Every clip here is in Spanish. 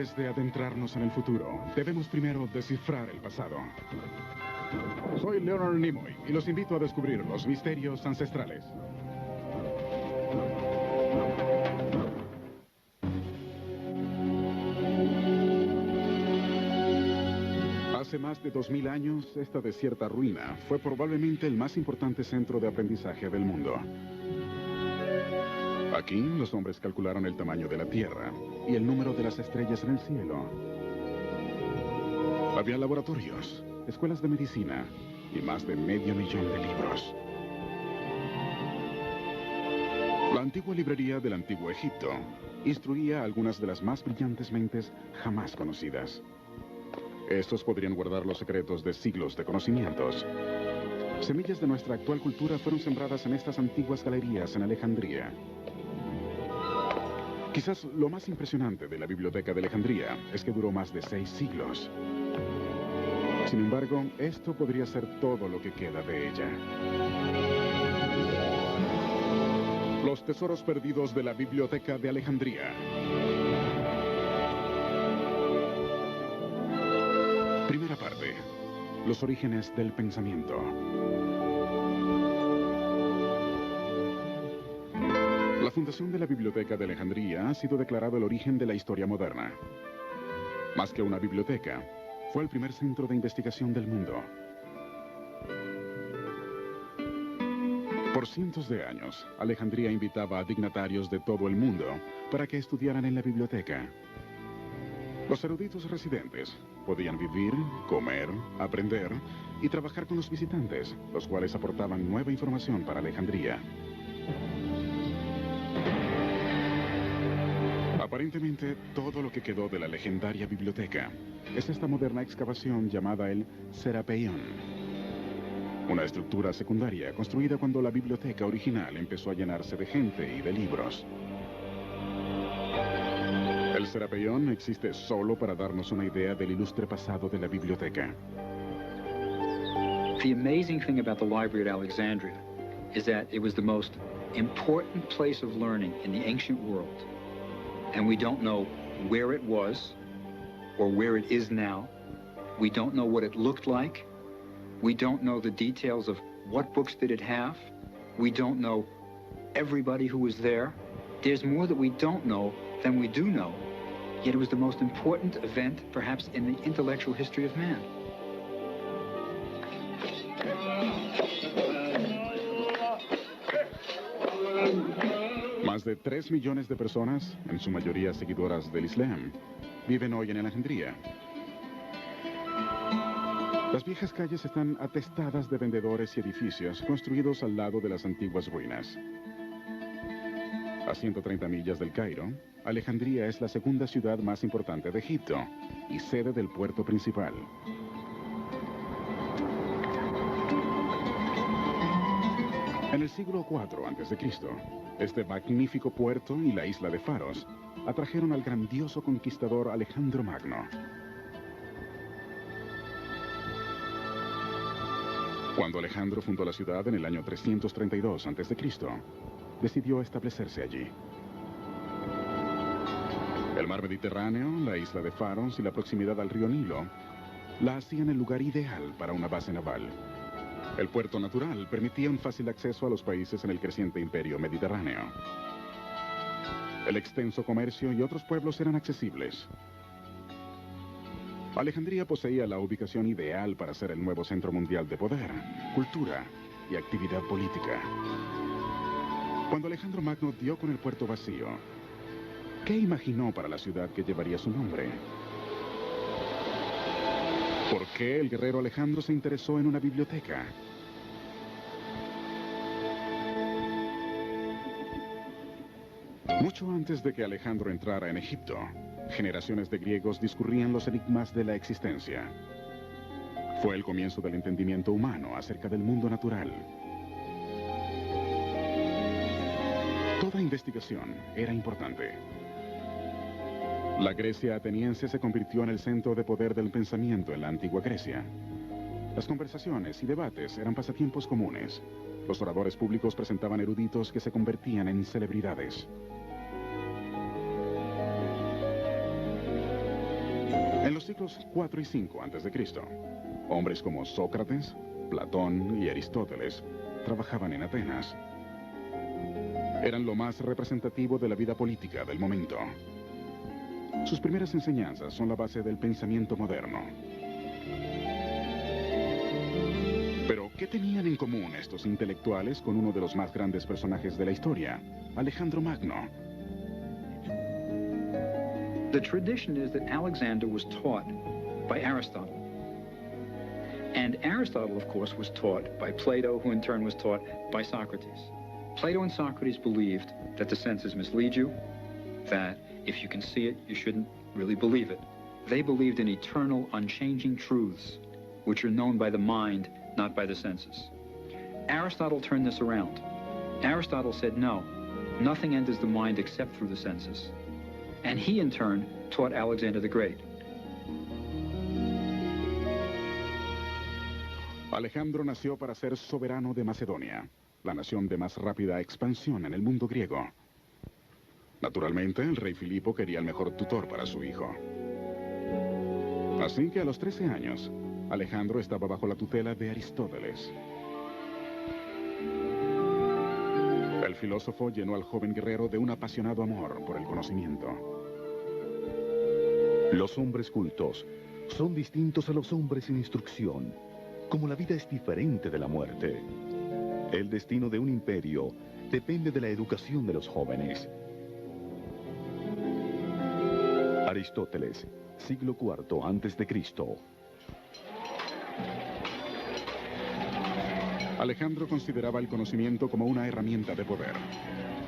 Antes de adentrarnos en el futuro, debemos primero descifrar el pasado. Soy Leonard Nimoy y los invito a descubrir los misterios ancestrales. Hace más de 2000 años, esta desierta ruina fue probablemente el más importante centro de aprendizaje del mundo. Aquí, los hombres calcularon el tamaño de la Tierra y el número de las estrellas en el cielo. Había laboratorios, escuelas de medicina y más de 500,000 de libros. La antigua librería del Antiguo Egipto instruía a algunas de las más brillantes mentes jamás conocidas. Estos podrían guardar los secretos de siglos de conocimientos. Semillas de nuestra actual cultura fueron sembradas en estas antiguas galerías en Alejandría. Quizás lo más impresionante de la Biblioteca de Alejandría es que duró más de 6 siglos. Sin embargo, esto podría ser todo lo que queda de ella. Los tesoros perdidos de la Biblioteca de Alejandría. Primera parte. Los orígenes del pensamiento. La fundación de la Biblioteca de Alejandría ha sido declarado el origen de la historia moderna. Más que una biblioteca, fue el primer centro de investigación del mundo. Por cientos de años, Alejandría invitaba a dignatarios de todo el mundo para que estudiaran en la biblioteca. Los eruditos residentes podían vivir, comer, aprender y trabajar con los visitantes, los cuales aportaban nueva información para Alejandría. Aparentemente, todo lo que quedó de la legendaria biblioteca es esta moderna excavación llamada el Serapeion. Una estructura secundaria construida cuando la biblioteca original empezó a llenarse de gente y de libros. El Serapeion existe solo para darnos una idea del ilustre pasado de la biblioteca. The amazing thing about the Library at Alexandria is that it was the most important place of learning in the ancient world. And we don't know where it was or where it is now. We don't know what it looked like. We don't know the details of what books did it have. We don't know everybody who was there. There's more that we don't know than we do know. Yet it was the most important event, perhaps, in the intellectual history of man. Más de 3 millones de personas, en su mayoría seguidoras del Islam, viven hoy en Alejandría. Las viejas calles están atestadas de vendedores y edificios construidos al lado de las antiguas ruinas. A 130 millas del Cairo, Alejandría es la segunda ciudad más importante de Egipto y sede del puerto principal. En el siglo IV a.C., este magnífico puerto y la isla de Faros atrajeron al grandioso conquistador Alejandro Magno. Cuando Alejandro fundó la ciudad en el año 332 a.C., decidió establecerse allí. El mar Mediterráneo, la isla de Faros y la proximidad al río Nilo la hacían el lugar ideal para una base naval. El puerto natural permitía un fácil acceso a los países en el creciente imperio mediterráneo. El extenso comercio y otros pueblos eran accesibles. Alejandría poseía la ubicación ideal para ser el nuevo centro mundial de poder, cultura y actividad política. Cuando Alejandro Magno dio con el puerto vacío, ¿qué imaginó para la ciudad que llevaría su nombre? ¿Por qué el guerrero Alejandro se interesó en una biblioteca? Mucho antes de que Alejandro entrara en Egipto, generaciones de griegos discurrían los enigmas de la existencia. Fue el comienzo del entendimiento humano acerca del mundo natural. Toda investigación era importante. La Grecia ateniense se convirtió en el centro de poder del pensamiento en la antigua Grecia. Las conversaciones y debates eran pasatiempos comunes. Los oradores públicos presentaban eruditos que se convertían en celebridades. En los siglos 4 y 5 a.C., hombres como Sócrates, Platón y Aristóteles trabajaban en Atenas. Eran lo más representativo de la vida política del momento. Sus primeras enseñanzas son la base del pensamiento moderno. Pero, ¿qué tenían en común estos intelectuales con uno de los más grandes personajes de la historia, Alejandro Magno? The tradition is that Alexander was taught by Aristotle. And Aristotle, of course, was taught by Plato, who in turn was taught by Socrates. Plato and Socrates believed that the senses mislead you, that if you can see it, you shouldn't really believe it. They believed in eternal, unchanging truths, which are known by the mind, not by the senses. Aristotle turned this around. Aristotle said, no, nothing enters the mind except through the senses. And he, in turn, taught Alexander the Great. Alejandro nació para ser soberano de Macedonia, la nación de más rápida expansión en el mundo griego. Naturalmente, el rey Filipo quería el mejor tutor para su hijo. Así que a los 13 años, Alejandro estaba bajo la tutela de Aristóteles. El filósofo llenó al joven guerrero de un apasionado amor por el conocimiento. Los hombres cultos son distintos a los hombres sin instrucción, como la vida es diferente de la muerte. El destino de un imperio depende de la educación de los jóvenes. Aristóteles, siglo IV a.C. Alejandro consideraba el conocimiento como una herramienta de poder.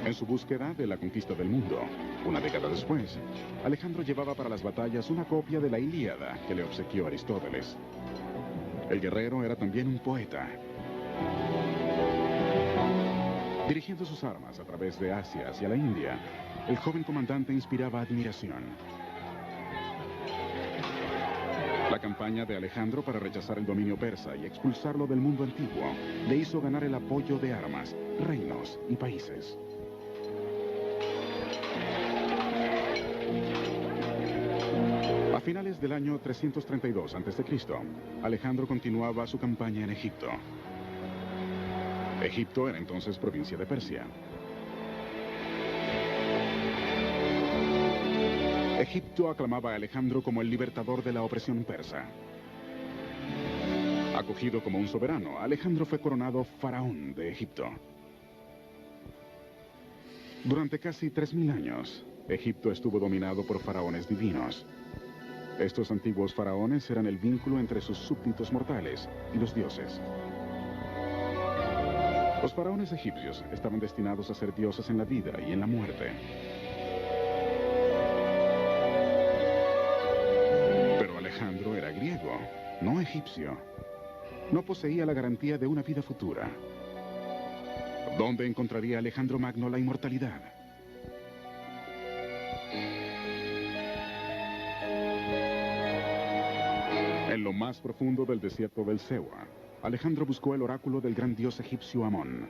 En su búsqueda de la conquista del mundo, una década después, Alejandro llevaba para las batallas una copia de la Ilíada que le obsequió Aristóteles. El guerrero era también un poeta. Dirigiendo sus armas a través de Asia hacia la India, el joven comandante inspiraba admiración. La campaña de Alejandro para rechazar el dominio persa y expulsarlo del mundo antiguo le hizo ganar el apoyo de armas, reinos y países. A finales del año 332 a.C., Alejandro continuaba su campaña en Egipto. Egipto era entonces provincia de Persia. Egipto aclamaba a Alejandro como el libertador de la opresión persa. Acogido como un soberano, Alejandro fue coronado faraón de Egipto. Durante casi 3000 años, Egipto estuvo dominado por faraones divinos. Estos antiguos faraones eran el vínculo entre sus súbditos mortales y los dioses. Los faraones egipcios estaban destinados a ser dioses en la vida y en la muerte. Pero Alejandro era griego, no egipcio. No poseía la garantía de una vida futura. ¿Dónde encontraría Alejandro Magno la inmortalidad? En lo más profundo del desierto del Sewa, Alejandro buscó el oráculo del gran dios egipcio Amón.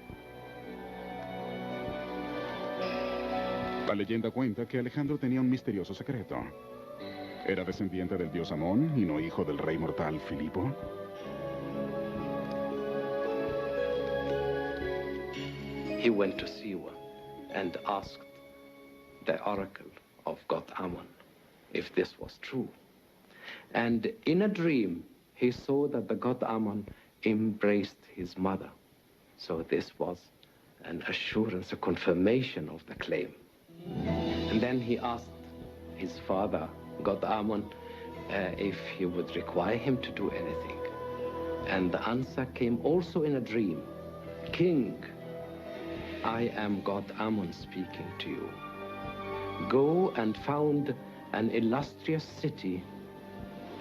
La leyenda cuenta que Alejandro tenía un misterioso secreto. ¿Era descendiente del dios Amón y no hijo del rey mortal Filipo? He went to Siwa and asked the oracle of God Ammon if this was true. And in a dream, he saw that the god Ammon embraced his mother. So this was an assurance, a confirmation of the claim. And then he asked his father, God Ammon, if he would require him to do anything. And the answer came also in a dream. King, I am God Ammon speaking to you. Go and found an illustrious city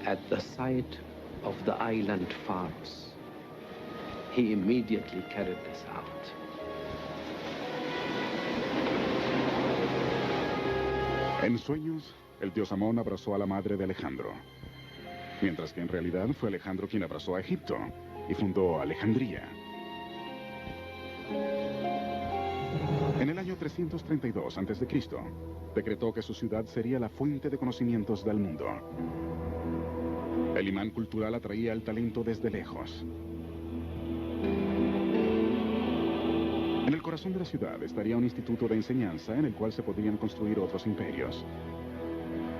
at the site of the island Pharos. He immediately carried this out. En sueños, el dios Amón abrazó a la madre de Alejandro, mientras que en realidad fue Alejandro quien abrazó a Egipto y fundó Alejandría. En el año 332 a.C., decretó que su ciudad sería la fuente de conocimientos del mundo. El imán cultural atraía el talento desde lejos. En el corazón de la ciudad estaría un instituto de enseñanza en el cual se podrían construir otros imperios.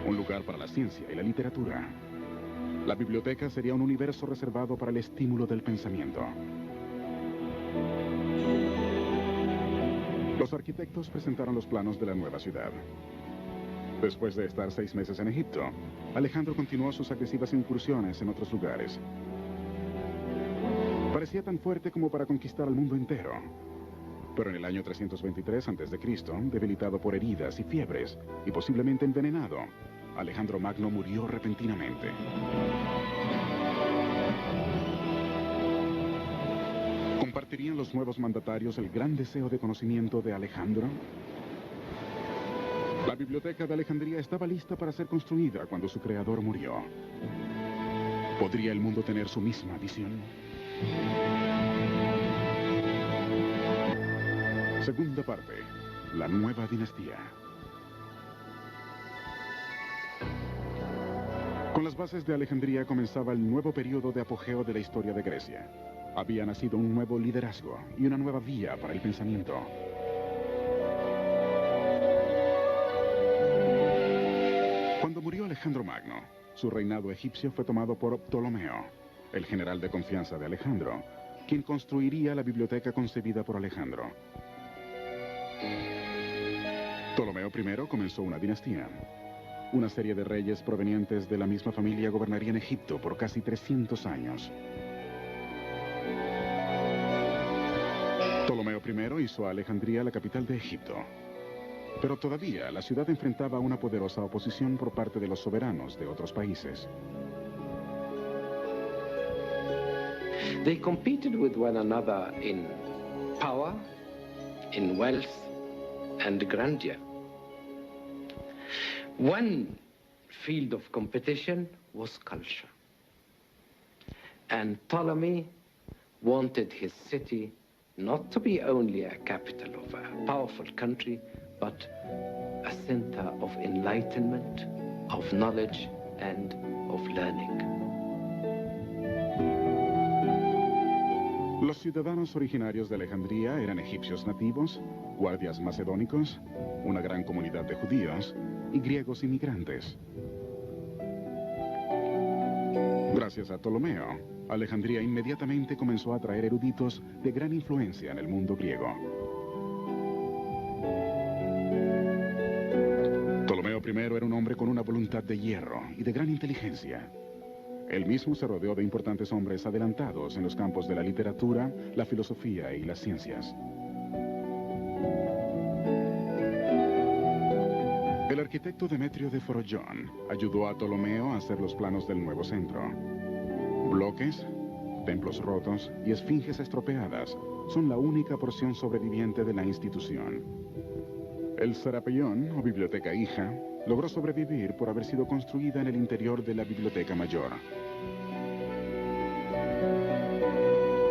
Un lugar para la ciencia y la literatura. La biblioteca sería un universo reservado para el estímulo del pensamiento. Los arquitectos presentaron los planos de la nueva ciudad. Después de estar 6 meses en Egipto, Alejandro continuó sus agresivas incursiones en otros lugares. Parecía tan fuerte como para conquistar al mundo entero. Pero en el año 323 a.C., debilitado por heridas y fiebres, y posiblemente envenenado, Alejandro Magno murió repentinamente. ¿Compartirían los nuevos mandatarios el gran deseo de conocimiento de Alejandro? La biblioteca de Alejandría estaba lista para ser construida cuando su creador murió. ¿Podría el mundo tener su misma visión? Segunda parte, la nueva dinastía. Con las bases de Alejandría comenzaba el nuevo periodo de apogeo de la historia de Grecia. Había nacido un nuevo liderazgo y una nueva vía para el pensamiento. Cuando murió Alejandro Magno, su reinado egipcio fue tomado por Ptolomeo, el general de confianza de Alejandro, quien construiría la biblioteca concebida por Alejandro. Ptolomeo I comenzó una dinastía. Una serie de reyes provenientes de la misma familia gobernarían Egipto por casi 300 años. Ptolomeo I hizo a Alejandría la capital de Egipto. Pero todavía la ciudad enfrentaba una poderosa oposición por parte de los soberanos de otros países. They competed with one another in power, in wealth, and grandeur. One field of competition was culture. And Ptolemy wanted his city not to be only a capital of a powerful country, but a center of enlightenment, of knowledge, and of learning. Los ciudadanos originarios de Alejandría eran egipcios nativos, guardias macedónicos, una gran comunidad de judíos y griegos inmigrantes. Gracias a Ptolomeo, Alejandría inmediatamente comenzó a atraer eruditos de gran influencia en el mundo griego. Ptolomeo I era un hombre con una voluntad de hierro y de gran inteligencia. Él mismo se rodeó de importantes hombres adelantados en los campos de la literatura, la filosofía y las ciencias. El arquitecto Demetrio de Forogón ayudó a Ptolomeo a hacer los planos del nuevo centro. Bloques, templos rotos y esfinges estropeadas son la única porción sobreviviente de la institución. El Serapeión, o biblioteca hija, logró sobrevivir por haber sido construida en el interior de la biblioteca mayor.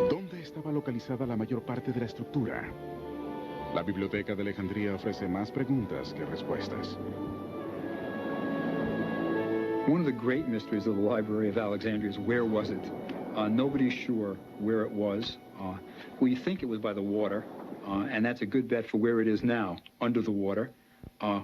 ¿Dónde estaba localizada la mayor parte de la estructura? La biblioteca de Alejandría ofrece más preguntas que respuestas. One of the great mysteries of the Library of Alexandria is where was it? Nobody's sure where it was. We think it was by the water, and that's a good bet for where it is now, under the water.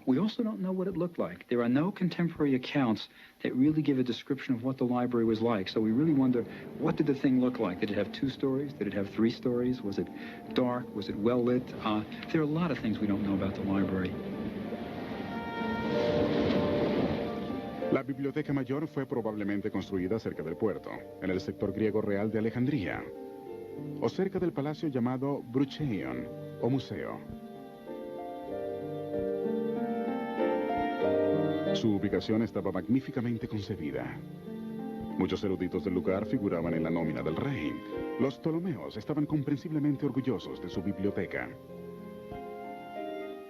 We also don't know what it looked like. There are no contemporary accounts that really give a description of what the library was like. So we really wonder, what did the thing look like? Did it have 2 stories? Did it have 3 stories? Was it dark? Was it well lit? There are a lot of things we don't know about the library. La biblioteca mayor fue probablemente construida cerca del puerto, en el sector griego real de Alejandría, o cerca del palacio llamado Brucheion, o museo. Su ubicación estaba magníficamente concebida. Muchos eruditos del lugar figuraban en la nómina del rey. Los Ptolomeos estaban comprensiblemente orgullosos de su biblioteca.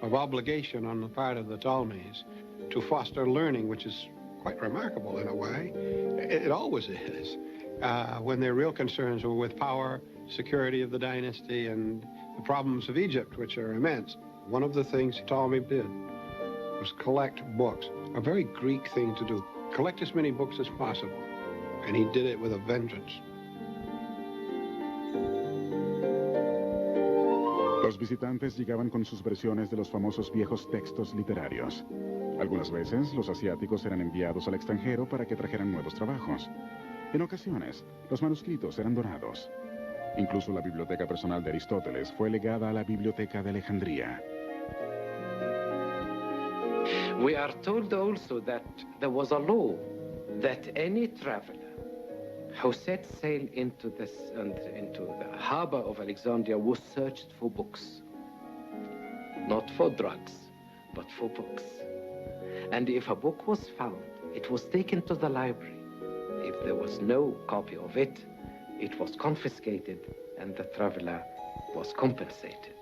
Of obligation on the part of the Ptolemies to foster learning, which is quite remarkable in a way. It always is. When their real concerns were with power, security of the dynasty, and the problems of Egypt, which are immense. one of the things Ptolemy did was collect books, a very Greek thing to do. Collect as many books as possible. And he did it with a vengeance. Los visitantes llegaban con sus versiones de los famosos viejos textos literarios. Algunas veces, los asiáticos eran enviados al extranjero para que trajeran nuevos trabajos. En ocasiones, los manuscritos eran donados. Incluso la biblioteca personal de Aristóteles fue legada a la Biblioteca de Alejandría. We are told also that there was a law that any traveler who set sail into the harbor of Alexandria was searched for books. Not for drugs, but for books. And if a book was found, it was taken to the library. If there was no copy of it, it was confiscated and the traveler was compensated.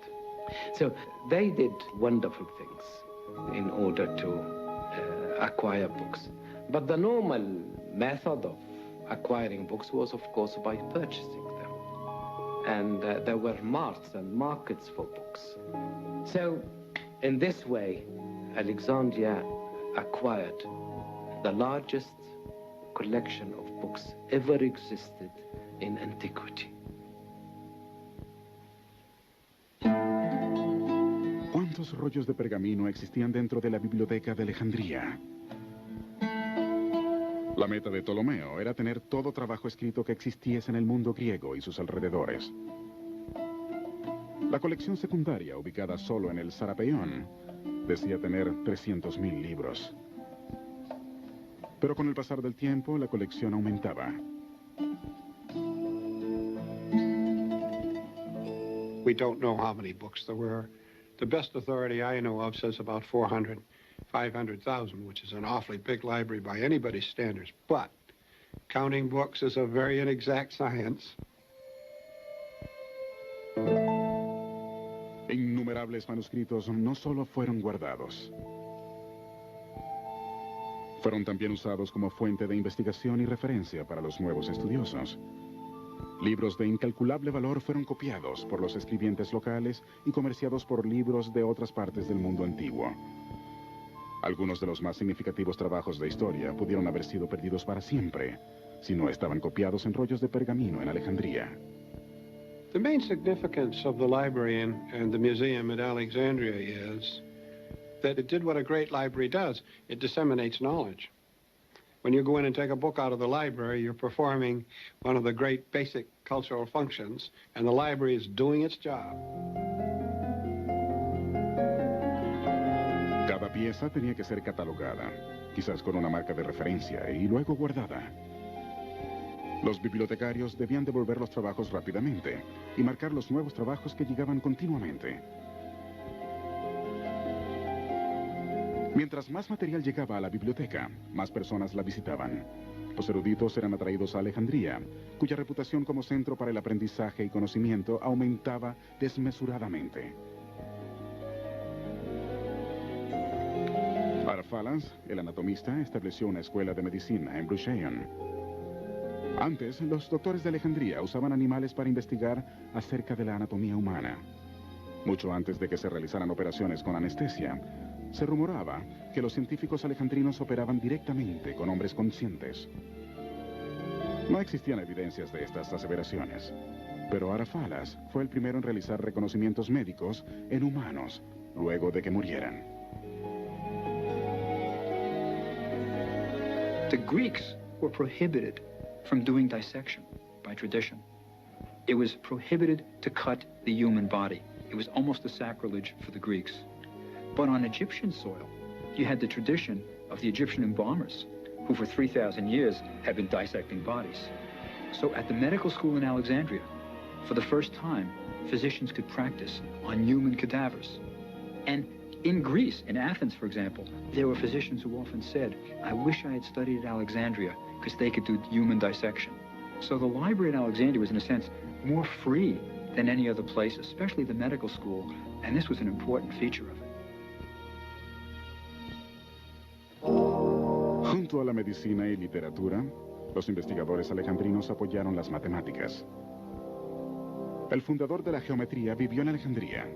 So they did wonderful things in order to acquire books. But the normal method of acquiring books was, of course, by purchasing them. And there were marts and markets for books. So, in this way, Alexandria acquired the largest collection of books ever existed in antiquity. ¿Cuántos rollos de pergamino existían dentro de la Biblioteca de Alejandría? La meta de Ptolomeo era tener todo trabajo escrito que existiese en el mundo griego y sus alrededores. La colección secundaria, ubicada solo en el Sarapeión, decía tener 300.000 libros. Pero con el pasar del tiempo, la colección aumentaba. We don't know how many books there were. The best authority I know of says about 400, 500,000, which is an awfully big library by anybody's standards. But counting books is a very inexact science. Innumerables manuscritos no solo fueron guardados. Fueron también usados como fuente de investigación y referencia para los nuevos estudiosos. Libros de incalculable valor fueron copiados por los escribientes locales y comerciados por libros de otras partes del mundo antiguo. Algunos de los más significativos trabajos de historia pudieron haber sido perdidos para siempre si no estaban copiados en rollos de pergamino en Alejandría. The main significance of the library and the museum at Alexandria is that it did what a great library does. It disseminates knowledge. When you go in and take a book out of the library, you're performing one of the great basic cultural functions, and the library is doing its job. Cada pieza tenía que ser catalogada, quizás con una marca de referencia, y luego guardada. Los bibliotecarios debían devolver los trabajos rápidamente y marcar los nuevos trabajos que llegaban continuamente. Mientras más material llegaba a la biblioteca, más personas la visitaban. Los eruditos eran atraídos a Alejandría, cuya reputación como centro para el aprendizaje y conocimiento aumentaba desmesuradamente. Arfalas, el anatomista, estableció una escuela de medicina en Brucheion. Antes, los doctores de Alejandría usaban animales para investigar acerca de la anatomía humana. Mucho antes de que se realizaran operaciones con anestesia, se rumoraba que los científicos alejandrinos operaban directamente con hombres conscientes. No existían evidencias de estas aseveraciones, pero Arafalas fue el primero en realizar reconocimientos médicos en humanos luego de que murieran. The Greeks were prohibited from doing dissection by tradition. It was prohibited to cut the human body. It was almost a sacrilege for the Greeks. But on Egyptian soil, you had the tradition of the Egyptian embalmers, who for 3,000 years had been dissecting bodies. So at the medical school in Alexandria, for the first time, physicians could practice on human cadavers. And in Greece, in Athens, for example, there were physicians who often said, I wish I had studied at Alexandria, because they could do human dissection. So the library in Alexandria was, in a sense, more free than any other place, especially the medical school, and this was an important feature of it. Junto a la medicina y literatura, los investigadores alejandrinos apoyaron las matemáticas. El fundador de la geometría vivió en Alejandría.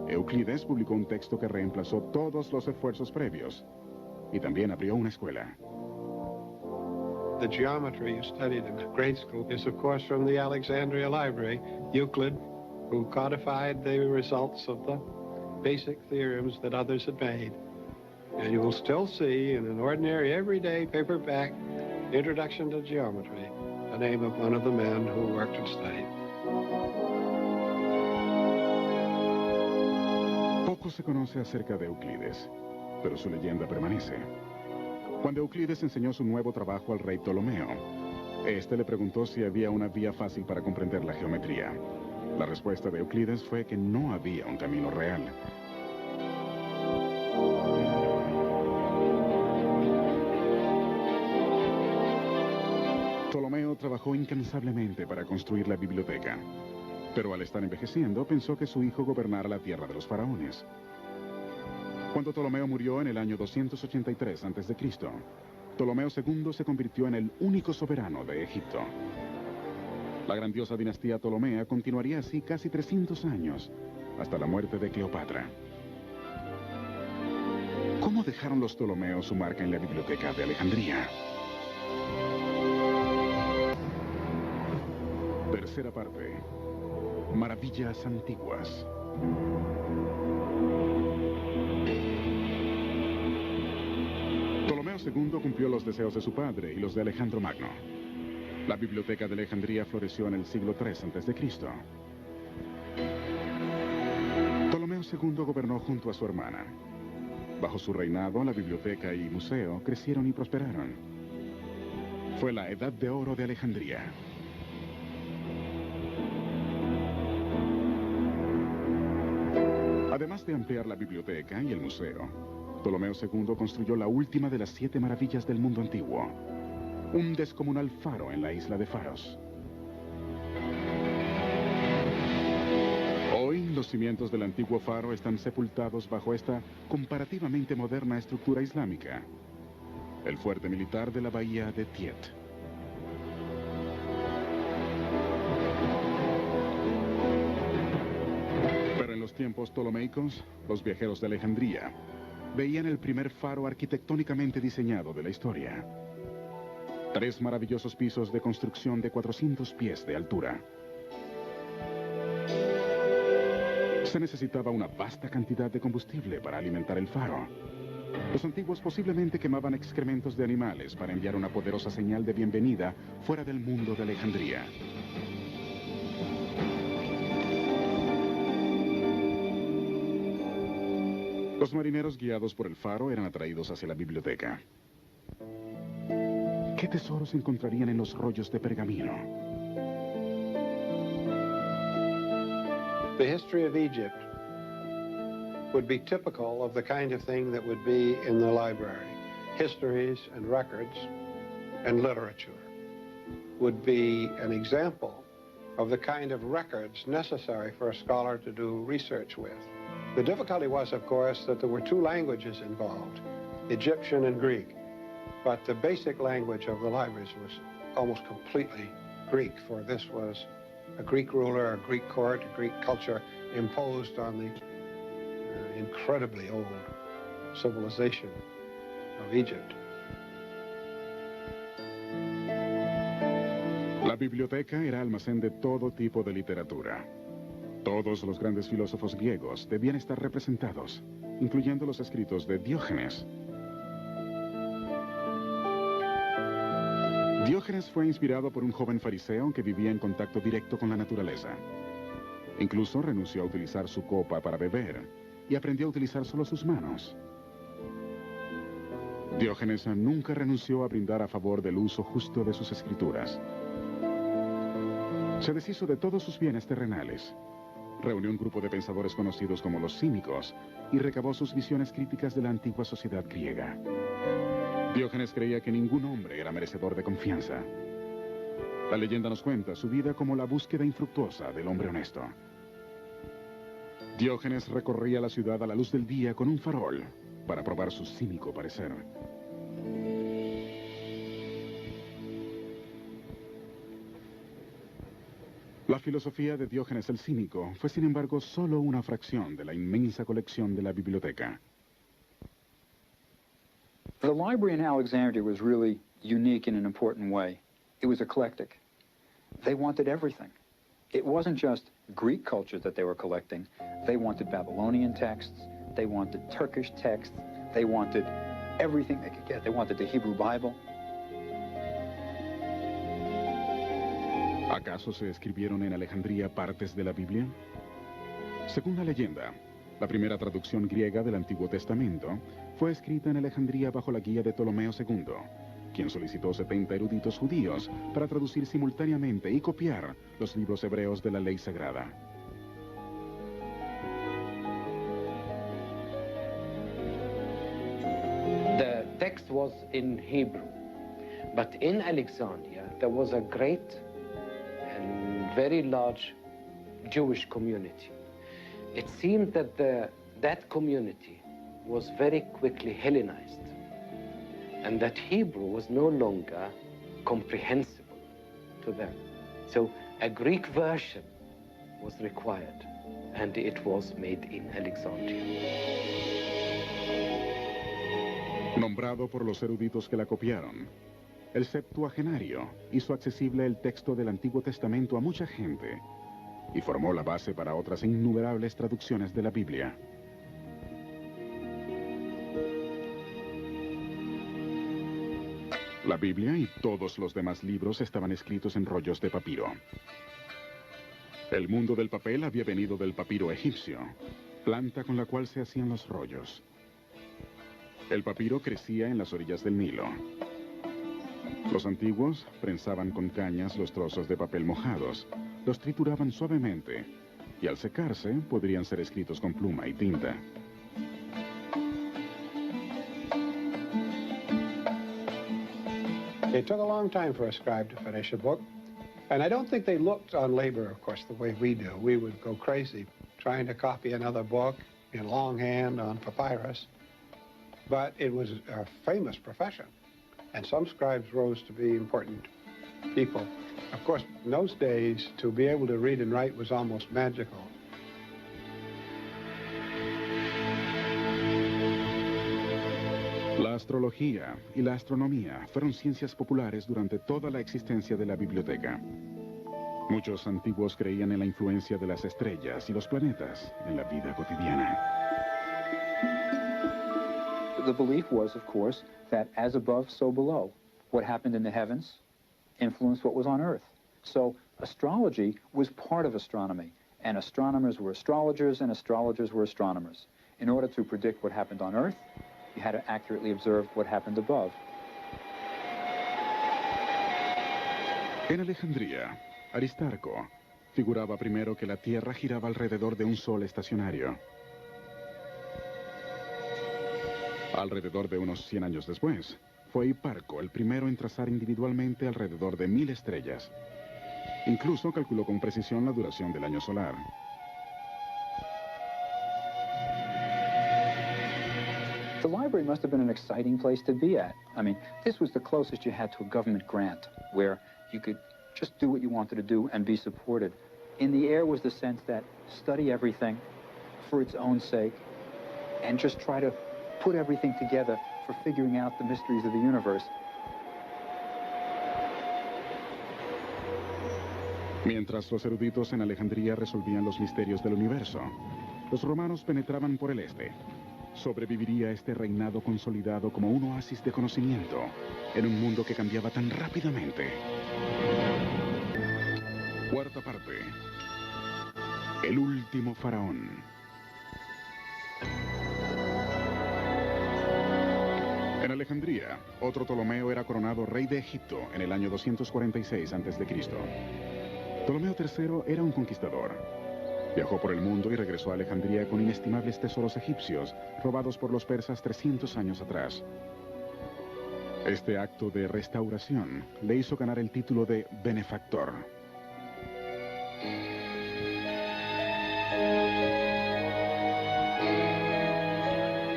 Euclides publicó un texto que reemplazó todos los esfuerzos previos y también abrió una escuela. The geometry you studied in grade school is, of course, from the Alexandria Library. Euclid, who codified the results of the basic theorems that others had made. And you will still see in an ordinary, everyday paperback introduction to geometry the name of one of the men who worked and studied. Poco se conoce acerca de Euclides, pero su leyenda permanece. Cuando Euclides enseñó su nuevo trabajo al rey Ptolomeo, este le preguntó si había una vía fácil para comprender la geometría. La respuesta de Euclides fue que no había un camino real. Ptolomeo trabajó incansablemente para construir la biblioteca, pero al estar envejeciendo pensó que su hijo gobernara la tierra de los faraones. Cuando Ptolomeo murió en el año 283 a.C., Ptolomeo II se convirtió en el único soberano de Egipto. La grandiosa dinastía ptolomea continuaría así casi 300 años, hasta la muerte de Cleopatra. ¿Cómo dejaron los Ptolomeos su marca en la biblioteca de Alejandría? Tercera parte. Maravillas antiguas. Ptolomeo II cumplió los deseos de su padre y los de Alejandro Magno. La biblioteca de Alejandría floreció en el siglo III a.C. Ptolomeo II gobernó junto a su hermana. Bajo su reinado, la biblioteca y museo crecieron y prosperaron. Fue la Edad de Oro de Alejandría. Además de ampliar la biblioteca y el museo, Ptolomeo II construyó la última de las 7 maravillas del mundo antiguo, un descomunal faro en la isla de Faros. Hoy, los cimientos del antiguo faro están sepultados bajo esta comparativamente moderna estructura islámica, el fuerte militar de la bahía de Tiet. Pero en los tiempos ptolomeicos, los viajeros de Alejandría veían el primer faro arquitectónicamente diseñado de la historia. 3 maravillosos pisos de construcción de 400 pies de altura. Se necesitaba una vasta cantidad de combustible para alimentar el faro. Los antiguos posiblemente quemaban excrementos de animales para enviar una poderosa señal de bienvenida fuera del mundo de Alejandría. Los marineros guiados por el faro eran atraídos hacia la biblioteca. ¿Qué tesoros encontrarían en los rollos de pergamino? The history of Egypt would be typical of the kind of thing that would be in the library. Histories and records and literature would be an example of the kind of records necessary for a scholar to do research with. The difficulty was, of course, that there were 2 languages involved, Egyptian and Greek. But the basic language of the libraries was almost completely Greek, for this was a Greek ruler, a Greek court, a Greek culture imposed on the incredibly old civilization of Egypt. La biblioteca era almacén de todo tipo de literatura. Todos los grandes filósofos griegos debían estar representados, incluyendo los escritos de Diógenes. Diógenes fue inspirado por un joven fariseo que vivía en contacto directo con la naturaleza. Incluso renunció a utilizar su copa para beber y aprendió a utilizar solo sus manos. Diógenes nunca renunció a brindar a favor del uso justo de sus escrituras. Se deshizo de todos sus bienes terrenales. Reunió un grupo de pensadores conocidos como los cínicos y recabó sus visiones críticas de la antigua sociedad griega. Diógenes creía que ningún hombre era merecedor de confianza. La leyenda nos cuenta su vida como la búsqueda infructuosa del hombre honesto. Diógenes recorría la ciudad a la luz del día con un farol para probar su cínico parecer. La filosofía de Diógenes el Cínico fue, sin embargo, solo una fracción de la inmensa colección de la biblioteca. The library in Alexandria was really unique in an important way. It was eclectic. They wanted everything. It wasn't just Greek culture that they were collecting. They wanted Babylonian texts. They wanted Turkish texts. They wanted everything they could get. They wanted the Hebrew Bible. ¿Acaso se escribieron en Alejandría partes de la Biblia? Según la leyenda, la primera traducción griega del Antiguo Testamento fue escrita en Alejandría bajo la guía de Ptolomeo II, quien solicitó 70 eruditos judíos para traducir simultáneamente y copiar los libros hebreos de la ley sagrada. The text was in Hebrew, but in Alexandria there was a great and very large Jewish community. It seemed that that community was very quickly Hellenized, and that Hebrew was no longer comprehensible to them. So a Greek version was required, and it was made in Alexandria. Nombrado por los eruditos que la copiaron, el Septuagenario hizo accesible el texto del Antiguo Testamento a mucha gente y formó la base para otras innumerables traducciones de la Biblia. La Biblia y todos los demás libros estaban escritos en rollos de papiro. El mundo del papel había venido del papiro egipcio, planta con la cual se hacían los rollos. El papiro crecía en las orillas del Nilo. Los antiguos prensaban con cañas los trozos de papel mojados, los trituraban suavemente y al secarse podrían ser escritos con pluma y tinta. It took a long time for a scribe to finish a book, and I don't think they looked on labor, of course, the way we do. We would go crazy trying to copy another book in longhand on papyrus, but it was a famous profession, and some scribes rose to be important people. Of course, in those days, to be able to read and write was almost magical. La astrología y la astronomía fueron ciencias populares durante toda la existencia de la biblioteca. Muchos antiguos creían en la influencia de las estrellas y los planetas en la vida cotidiana. The belief was, of course, that as above, so below. What happened in the heavens influenced what was on Earth. So astrology was part of astronomy, and astronomers were astrologers, and astrologers were astronomers. In order to predict what happened on Earth, you had to accurately observe what happened above. En Alejandría, Aristarco figuraba primero que la Tierra giraba alrededor de un sol estacionario. Alrededor de unos 100 años después, fue Hiparco el primero en trazar individualmente alrededor de 1000 estrellas. Incluso calculó con precisión la duración del año solar. The library must have been an exciting place to be at. I mean, this was the closest you had to a government grant, where you could just do what you wanted to do and be supported. In the air was the sense that study everything for its own sake and just try to put everything together for figuring out the mysteries of the universe. Mientras los eruditos en Alejandría resolvían los misterios del universo, los romanos penetraban por el este. Sobreviviría este reinado consolidado como un oasis de conocimiento en un mundo que cambiaba tan rápidamente. Cuarta parte. El último faraón. En Alejandría, otro Ptolomeo era coronado rey de Egipto en el año 246 a.C. Ptolomeo III era un conquistador. Viajó por el mundo y regresó a Alejandría con inestimables tesoros egipcios robados por los persas 300 años atrás. Este acto de restauración le hizo ganar el título de benefactor.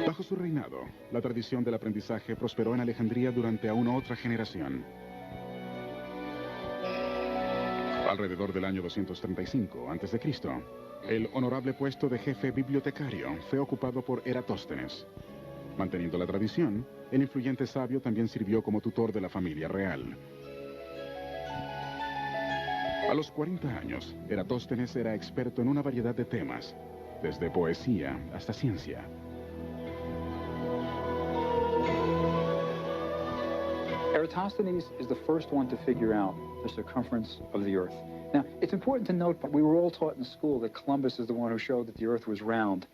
Bajo su reinado, la tradición del aprendizaje prosperó en Alejandría durante aún otra generación. Alrededor del año 235 a.C., el honorable puesto de jefe bibliotecario fue ocupado por Eratóstenes. Manteniendo la tradición, el influyente sabio también sirvió como tutor de la familia real. A los 40 años, Eratóstenes era experto en una variedad de temas, desde poesía hasta ciencia. Eratosthenes is the first one to figure out the circumference of the Earth. Now, it's important to note that we were all taught in school that Columbus is the one who showed that the Earth was round.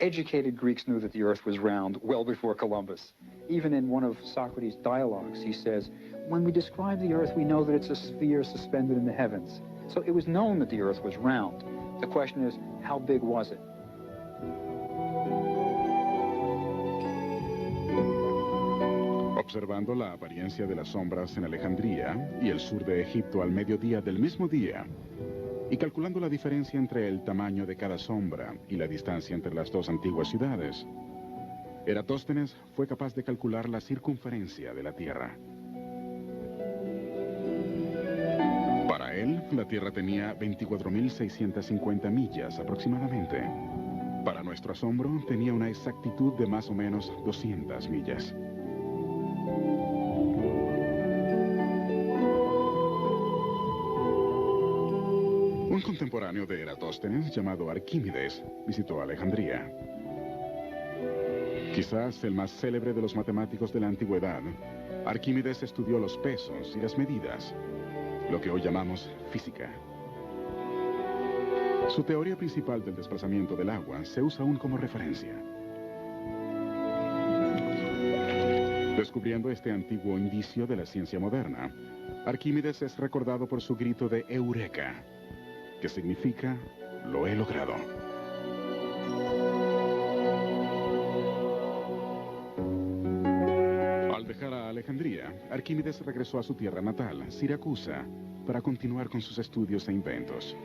Educated Greeks knew that the Earth was round well before Columbus. Even in one of Socrates' dialogues, he says, when we describe the Earth, we know that it's a sphere suspended in the heavens. So it was known that the Earth was round. The question is, how big was it? Observando la apariencia de las sombras en Alejandría y el sur de Egipto al mediodía del mismo día, y calculando la diferencia entre el tamaño de cada sombra y la distancia entre las dos antiguas ciudades, Eratóstenes fue capaz de calcular la circunferencia de la Tierra. Para él, la Tierra tenía 24.650 millas aproximadamente. Para nuestro asombro, tenía una exactitud de más o menos 200 millas. Un contemporáneo de Eratóstenes, llamado Arquímedes, visitó Alejandría. Quizás el más célebre de los matemáticos de la antigüedad, Arquímedes estudió los pesos y las medidas, lo que hoy llamamos física. Su teoría principal del desplazamiento del agua se usa aún como referencia. Descubriendo este antiguo indicio de la ciencia moderna, Arquímedes es recordado por su grito de Eureka, que significa, lo he logrado. Al dejar a Alejandría, Arquímedes regresó a su tierra natal, Siracusa, para continuar con sus estudios e inventos.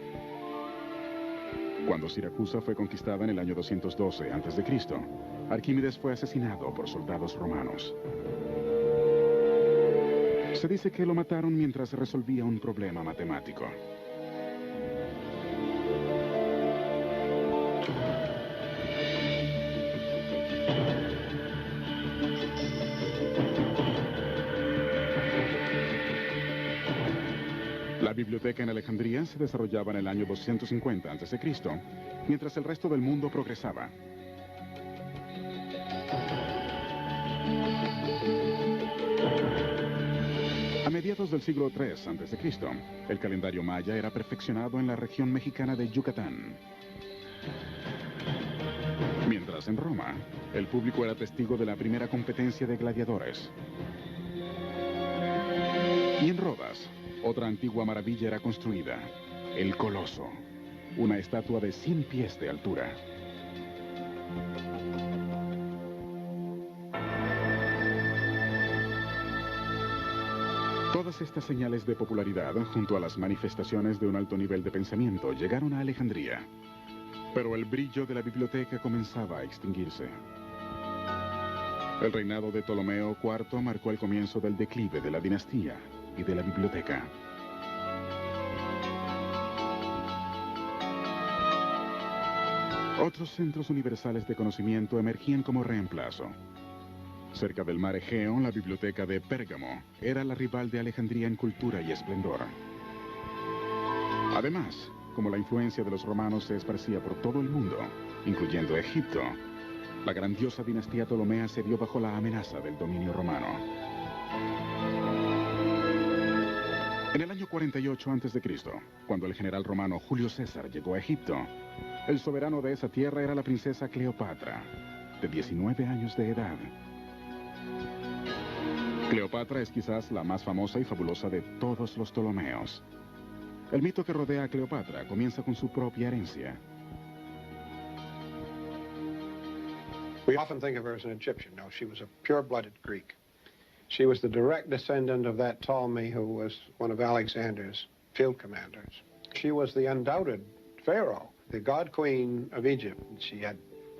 Cuando Siracusa fue conquistada en el año 212 a.C., Arquímedes fue asesinado por soldados romanos. Se dice que lo mataron mientras resolvía un problema matemático. La biblioteca en Alejandría se desarrollaba en el año 250 a.C., mientras el resto del mundo progresaba. A mediados del siglo III a.C., el calendario maya era perfeccionado en la región mexicana de Yucatán. Mientras en Roma, el público era testigo de la primera competencia de gladiadores. Y en Rodas, otra antigua maravilla era construida, el Coloso, una estatua de 100 pies de altura. Todas estas señales de popularidad, junto a las manifestaciones de un alto nivel de pensamiento, llegaron a Alejandría. Pero el brillo de la biblioteca comenzaba a extinguirse. El reinado de Ptolomeo IV marcó el comienzo del declive de la dinastía y de la biblioteca. Otros centros universales de conocimiento emergían como reemplazo. Cerca del mar Egeo, la biblioteca de Pérgamo era la rival de Alejandría en cultura y esplendor. Además, como la influencia de los romanos se esparcía por todo el mundo, incluyendo Egipto, la grandiosa dinastía ptolomea se vio bajo la amenaza del dominio romano. En el año 48 a.C., cuando el general romano Julio César llegó a Egipto, el soberano de esa tierra era la princesa Cleopatra, de 19 años de edad. Cleopatra es quizás la más famosa y fabulosa de todos los Ptolomeos. El mito que rodea a Cleopatra comienza con su propia herencia. We often think of her as an Egyptian. No, she was a pure-blooded Greek. She was the direct descendant of that Ptolemy who was one of Alexander's field commanders. She was the undoubted pharaoh, the god queen of Egypt. She had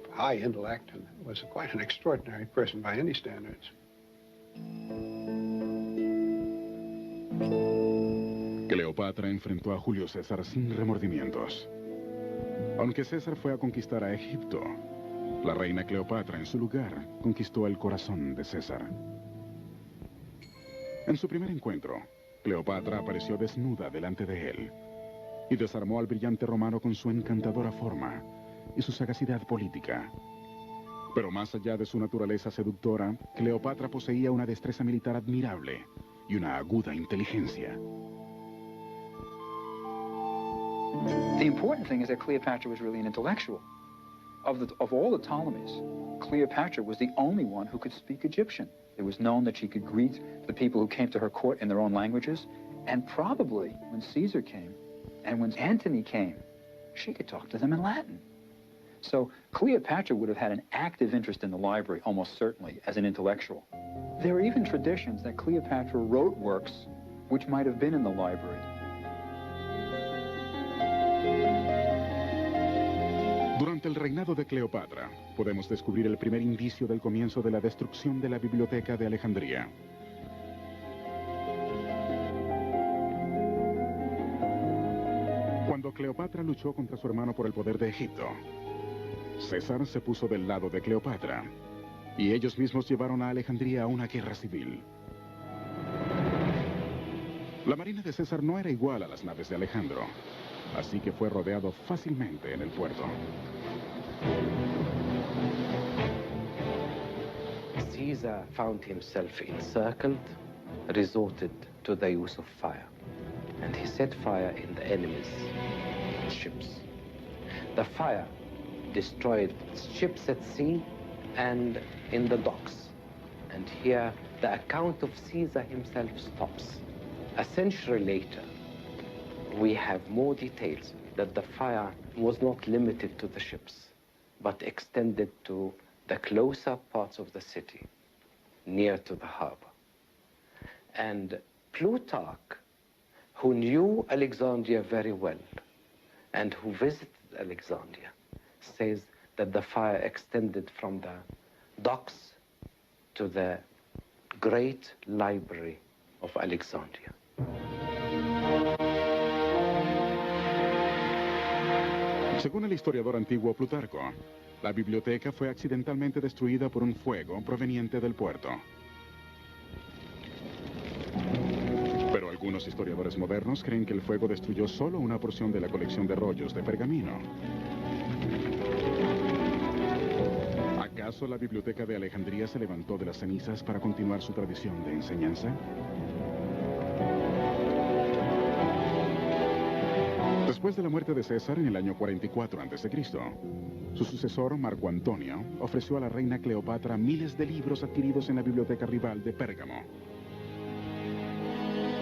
high intellect and was quite an extraordinary person by any standards. Cleopatra enfrentó a Julio César sin remordimientos. Aunque César fue a conquistar a Egipto, la reina Cleopatra, en su lugar, conquistó el corazón de César. En su primer encuentro, Cleopatra apareció desnuda delante de él y desarmó al brillante romano con su encantadora forma y su sagacidad política. Pero más allá de su naturaleza seductora, Cleopatra poseía una destreza militar admirable y una aguda inteligencia. The important thing is that Cleopatra was really an intellectual. Of all the Ptolemies, Cleopatra was the only one who could speak Egyptian. It was known that she could greet the people who came to her court in their own languages, and probably when Caesar came and when Antony came, she could talk to them in Latin. So Cleopatra would have had an active interest in the library, almost certainly, as an intellectual. There are even traditions that Cleopatra wrote works which might have been in the library. Durante el reinado de Cleopatra, podemos descubrir el primer indicio del comienzo de la destrucción de la Biblioteca de Alejandría. Cuando Cleopatra luchó contra su hermano por el poder de Egipto, César se puso del lado de Cleopatra, y ellos mismos llevaron a Alejandría a una guerra civil. La marina de César no era igual a las naves de Alejandro, así que fue rodeado fácilmente en el puerto. Caesar found himself encircled, resorted to the use of fire, and he set fire in the enemy's ships. The fire destroyed ships at sea and in the docks. And here the account of Caesar himself stops. A century later, we have more details that the fire was not limited to the ships, but extended to the closer parts of the city, near to the harbor. And Plutarch, who knew Alexandria very well, and who visited Alexandria, says that the fire extended from the docks to the great library of Alexandria. Según el historiador antiguo Plutarco, la biblioteca fue accidentalmente destruida por un fuego proveniente del puerto. Pero algunos historiadores modernos creen que el fuego destruyó solo una porción de la colección de rollos de pergamino. ¿Acaso la biblioteca de Alejandría se levantó de las cenizas para continuar su tradición de enseñanza? Después de la muerte de César en el año 44 a.C., su sucesor, Marco Antonio, ofreció a la reina Cleopatra miles de libros adquiridos en la biblioteca rival de Pérgamo.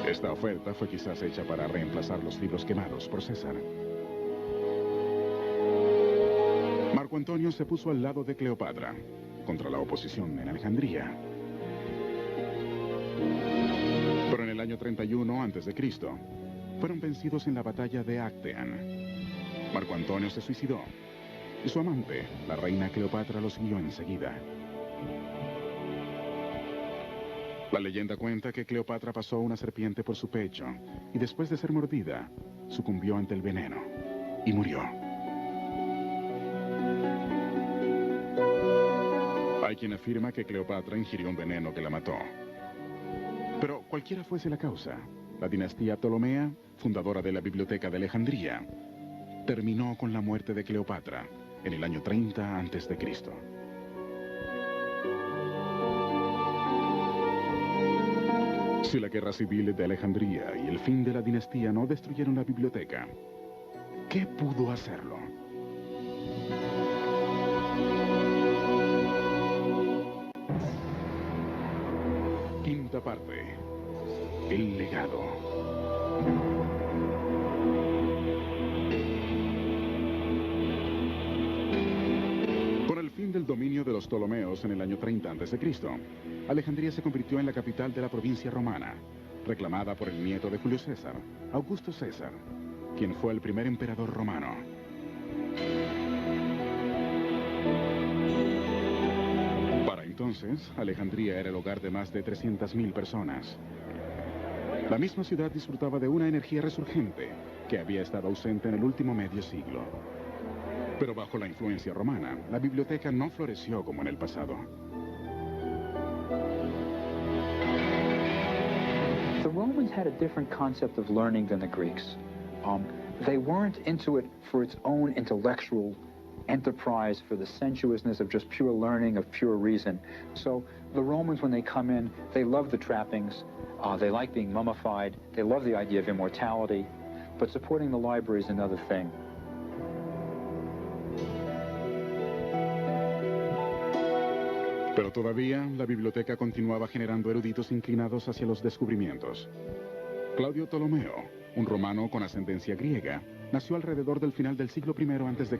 Esta oferta fue quizás hecha para reemplazar los libros quemados por César. Marco Antonio se puso al lado de Cleopatra, contra la oposición en Alejandría. Pero en el año 31 a.C., fueron vencidos en la batalla de Actean. Marco Antonio se suicidó, y su amante, la reina Cleopatra, lo siguió enseguida. La leyenda cuenta que Cleopatra pasó una serpiente por su pecho, y después de ser mordida, sucumbió ante el veneno, y murió. Hay quien afirma que Cleopatra ingirió un veneno que la mató. Pero cualquiera fuese la causa, la dinastía Ptolomea, fundadora de la Biblioteca de Alejandría, terminó con la muerte de Cleopatra en el año 30 a.C. Si la guerra civil de Alejandría y el fin de la dinastía no destruyeron la biblioteca, ¿qué pudo hacerlo? Quinta parte. El legado. Con el fin del dominio de los Ptolomeos en el año 30 a.C., Alejandría se convirtió en la capital de la provincia romana, reclamada por el nieto de Julio César, Augusto César, quien fue el primer emperador romano. Para entonces, Alejandría era el hogar de más de 300.000 personas. La misma ciudad disfrutaba de una energía resurgente que había estado ausente en el último medio siglo. Pero bajo la influencia romana, la biblioteca no floreció como en el pasado. The Romans had a different concept of learning than the Greeks. They weren't into it for its own intellectual enterprise, for the sensuousness of just pure learning, of pure reason. So the Romans, when they come in, they love the trappings, they like being mummified, they love the idea of immortality, but supporting the library is another thing. Pero todavía la biblioteca continuaba generando eruditos inclinados hacia los descubrimientos. Claudio Ptolomeo, un romano con ascendencia griega, nació alrededor del final del siglo I a.C.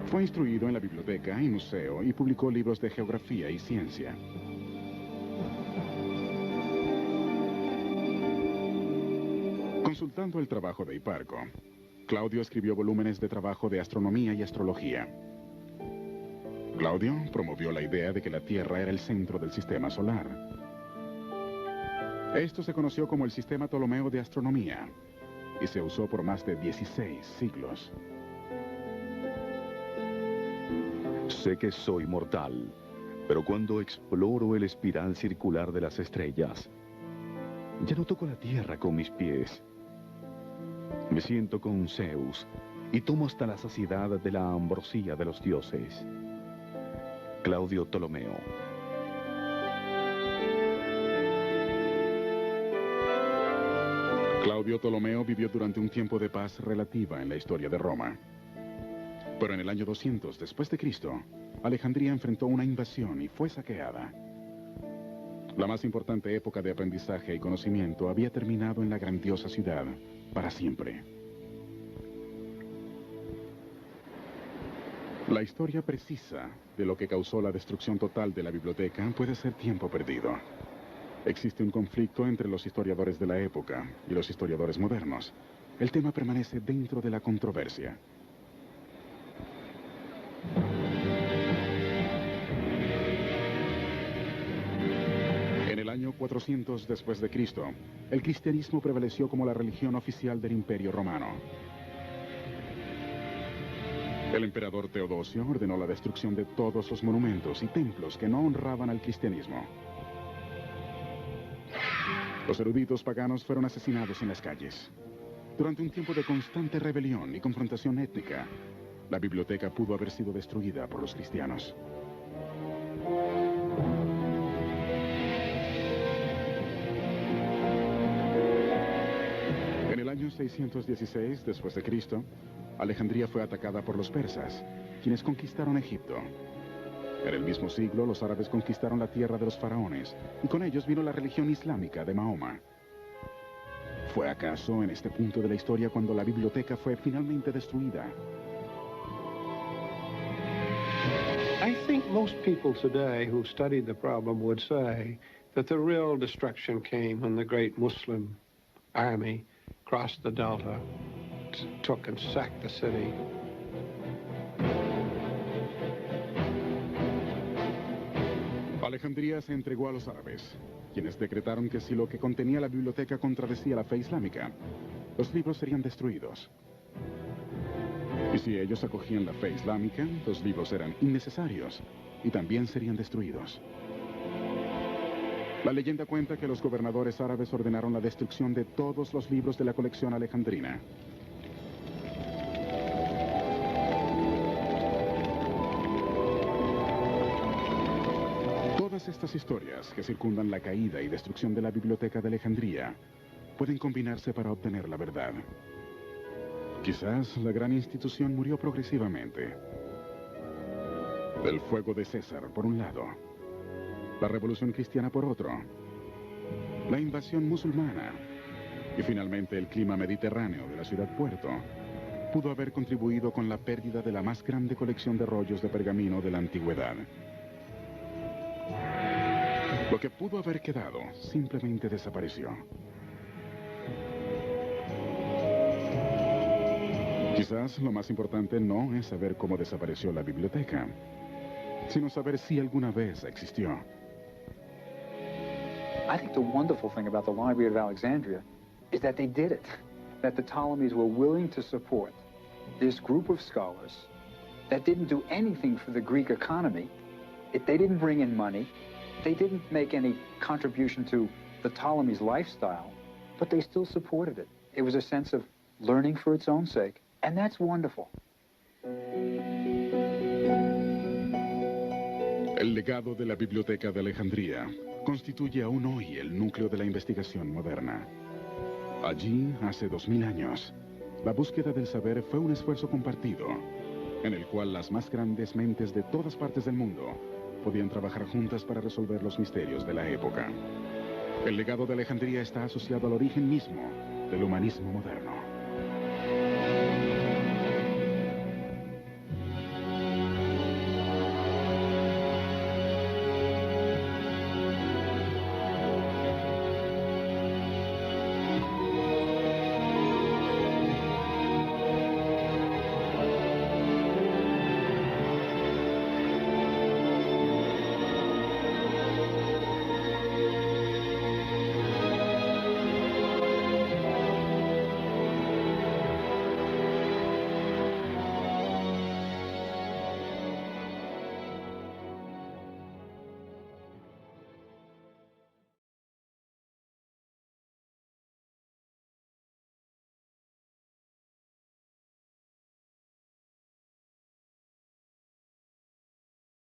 Fue instruido en la biblioteca y museo y publicó libros de geografía y ciencia. Consultando el trabajo de Hiparco, Claudio escribió volúmenes de trabajo de astronomía y astrología. Claudio promovió la idea de que la Tierra era el centro del sistema solar. Esto se conoció como el Sistema Ptolomeo de Astronomía y se usó por más de 16 siglos. Sé que soy mortal, pero cuando exploro el espiral circular de las estrellas, ya no toco la tierra con mis pies. Me siento con Zeus y tomo hasta la saciedad de la ambrosía de los dioses. Claudio Ptolomeo. Claudio Ptolomeo vivió durante un tiempo de paz relativa en la historia de Roma. Pero en el año 200 después de Cristo, Alejandría enfrentó una invasión y fue saqueada. La más importante época de aprendizaje y conocimiento había terminado en la grandiosa ciudad para siempre. La historia precisa de lo que causó la destrucción total de la biblioteca puede ser tiempo perdido. Existe un conflicto entre los historiadores de la época y los historiadores modernos. El tema permanece dentro de la controversia. En el año 400 después de Cristo, el cristianismo prevaleció como la religión oficial del Imperio Romano. El emperador Teodosio ordenó la destrucción de todos los monumentos y templos que no honraban al cristianismo. Los eruditos paganos fueron asesinados en las calles. Durante un tiempo de constante rebelión y confrontación étnica, la biblioteca pudo haber sido destruida por los cristianos. En el año 616 después de Cristo, Alejandría fue atacada por los persas, quienes conquistaron Egipto. En el mismo siglo, los árabes conquistaron la tierra de los faraones, y con ellos vino la religión islámica de Mahoma. ¿Fue acaso en este punto de la historia cuando la biblioteca fue finalmente destruida? I think most people today who studied the problem would say that the real destruction came when the great Muslim army crossed the Delta, took and sacked the city. Alejandría se entregó a los árabes, quienes decretaron que si lo que contenía la biblioteca contradecía la fe islámica, los libros serían destruidos. Y si ellos acogían la fe islámica, los libros eran innecesarios y también serían destruidos. La leyenda cuenta que los gobernadores árabes ordenaron la destrucción de todos los libros de la colección alejandrina. Todas estas historias que circundan la caída y destrucción de la biblioteca de Alejandría pueden combinarse para obtener la verdad. Quizás la gran institución murió progresivamente. El fuego de César, por un lado. La revolución cristiana, por otro. La invasión musulmana. Y finalmente el clima mediterráneo de la ciudad-puerto pudo haber contribuido con la pérdida de la más grande colección de rollos de pergamino de la antigüedad. Lo que pudo haber quedado simplemente desapareció. Quizás lo más importante no es saber cómo desapareció la biblioteca, sino saber si alguna vez existió. I think the wonderful thing about the Library of Alexandria is that they did it, that the Ptolemies were willing to support this group of scholars that didn't do anything for the Greek economy. They didn't bring in money. They didn't make any contribution to the Ptolemies' lifestyle, but they still supported it. It was a sense of learning for its own sake, and that's wonderful. El legado de la Biblioteca de Alejandría constituye aún hoy el núcleo de la investigación moderna. Allí, hace 2000 años, la búsqueda del saber fue un esfuerzo compartido, en el cual las más grandes mentes de todas partes del mundo podían trabajar juntas para resolver los misterios de la época. El legado de Alejandría está asociado al origen mismo del humanismo moderno.